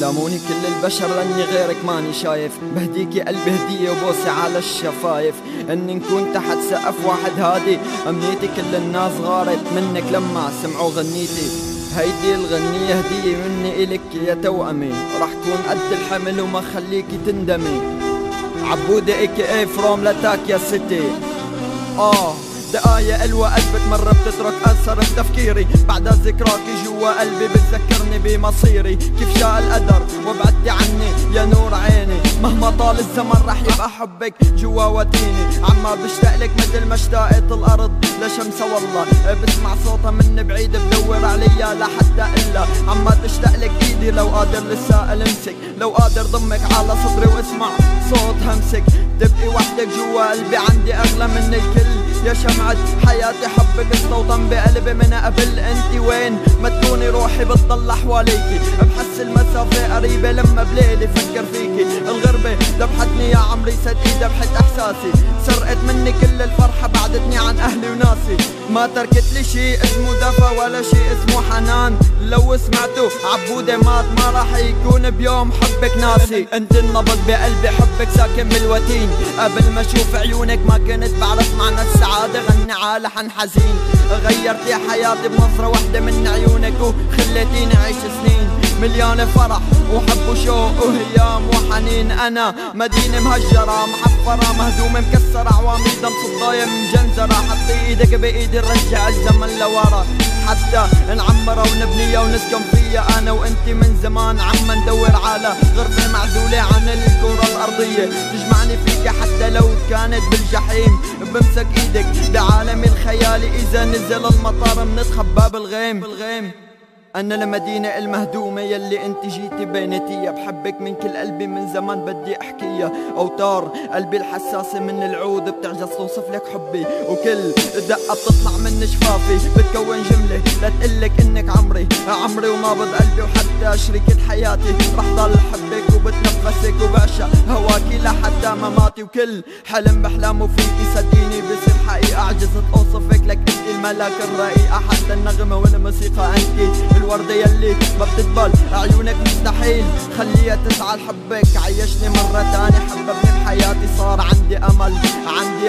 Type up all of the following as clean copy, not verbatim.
لاموني كل البشر لاني غيرك ماني شايف، بهديكي قلبي هدية وبوسي على الشفايف. اني نكون تحت سقف واحد هادي، امنيتي كل الناس غارت منك لما سمعوا غنيتي. هيدي الغنية هدية مني إلك يا توأمي، رح كون قد الحمل وما خليكي تندمي. عبودة AKA from لاتاكيا سيتي. دقايق الوقت بتمر بتترك أثر بتفكيري، بعدها ذكراكي جوا قلبي بتذكرني بمصيري. كيف شاء القدر وبعدتي عني يا نور عيني، مهما طال الزمن رح يبقى حبك جوا وديني. عما بشتاقلك مثل ما اشتاقت الأرض لشمسة، والله بسمع صوتها من بعيد بدور عليا لحتى إلا. عما تشتاقلك ايدي لو قادر لسه ألمسك، لو قادر ضمك على صدري واسمع صوت همسك. تبقي وحدك جوا قلبي عندي أغلى من الكل، يا شمعة حياتي حبك استوطن بقلبي من قبل. انتي وين ما تكوني روحي بتضل حواليكي، بحس المسافة قريبة لما بليلي فكر فيكي. الغربة ذبحتني يا عمري صدقي ذبحت احساسي، سرقت مني كل الفرحة بعدتني عن اهلي وناسي. ما تركت لي شي اسمه دفا ولا شي اسمه حنان، لو سمعتوا عبودة مات ما راح يكون بيوم حبك ناسي. انت النبض بقلبي حبك ساكن بالوتين، قبل ما اشوف عيونك ما كنت بعرف معنى السعادة، غني على لحن حزين. غيرتي حياتي بنظرة وحدة من عيونك وخليتيني اعيش سنين مليانة فرح وحب وشوق وهيام وحنين. انا مدينة مهجرة محفرة مهدومة مكسرة، عواميد مصداية مجنزرة. حطي ايدك بايدي نرجع الزمن لورا، حتى نعمرها ونبنيها ونسكن فيها. انا وانتي من زمان عم ندور على غرفة معزولة عن الكرة الارضية، تجمعني فيك حتى لو كانت بالجحيم. بمسك ايدك بعالم الخيال، اذا نزل المطار منتخبى بالغيم. أنا المدينة المهدومة يلي انت جيتي بينتيها، بحبك من كل قلبي من زمان بدي احكيها. أوتار قلبي الحساسة من العود بتعجز توصف لك حبي، وكل دقة بتطلع من شفافي بتكون جملة لتقلك انك عمري ونابض قلبي وحتى شريكة حياتي. رح ضل حبك وبتنفسك وبعشق هواكي لحتى مماتي، وكل حلم بحلمه فيكي صدقيني بصير حقيقة. عجزت اوصفك لك انت الملاك الرقيقة، حتى النغمة والموسيقى انت الوردة يلي ما بتدبل عيونك مستحيل خليها تسعى لحبك. عيشني مرة تاني حببني بحياتي، صار عندي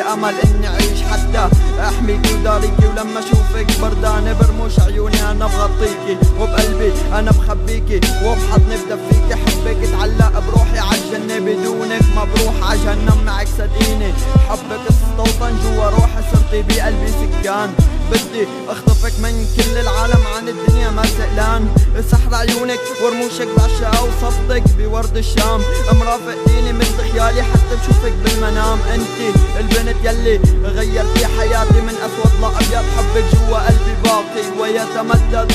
أمل إني أعيش حتى أحميكي وداريكي. ولما أشوفك بردانة برموش عيوني أنا بغطيكي، وبقلبي أنا بخبيكي وبحضني بدفيكي. حبك اتعلق بروحي عالجنة، بدونك ما بروح عجهنم معك صدقيني. حبك استوطن جوا روحي صرتي بقلبي سكان، بدي اخطفك من كل العالم عن الدنيا ما زقلان. سحر عيونك ورموشك بعشقها وصفتك بورد الشام، مرافقتيني مثل خيالي حتى بشوفك بالمنام. انتي البنت يلي غيرتي حياتي من اسود لابيض، حبك جوا قلبي باقي ويتمدد.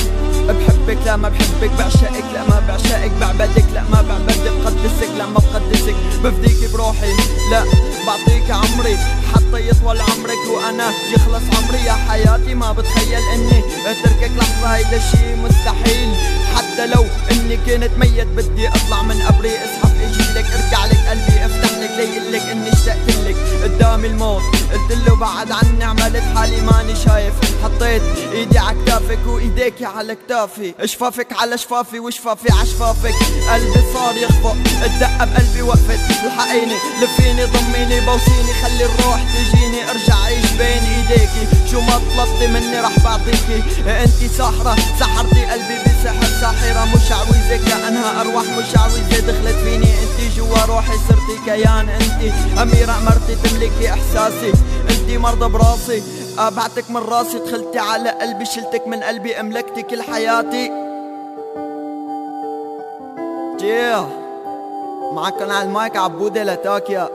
بحبك لا ما بحبك، بعشقك لا ما بعشقك، بعبدك لا ما بعبدك، بقدسك لا ما بقدسك، بفديك بروحي لا بعطيك عمري حتى يطول عمرك وانا يخلص عمري. يا حياتي ما بتخيل اني اتركك لحظة، هيدا الشي مستحيل. حتى لو اني كنت ميت بدي اطلع من قبري، اسحب اجيلك ارجع لك قلبي افتح لك ليقلك اني اشتقت لك. قدامي الموت قلت له بعد عني، عملت حالي ماني شايف. حطيت ايدي عكتافك وايديكي على كتافي، شفافك على شفافي وشفافي عشفافك. قلبي صار يخفق الدقة بقلبي وقفت، الحقيني لفيني ضميني بوسيني، خلي الروح تجيني ارجع عيش بين ايديكي. شو ما طلبتي مني رح بعطيكي، انتي ساحرة سحرتي قلبي بسحر، ساحرة مش عويزة كأنها ارواح مش عويزة دخلت فيني. انتي جوا روحي صرتي كيان، انتي اميرة مرتي تملكي احساسي، انتي مرضى براسي بعتك من راسي. دخلتي على قلبي شلتك من قلبي املكتي كل حياتي. معك على المايك عبودة لاتاكيا.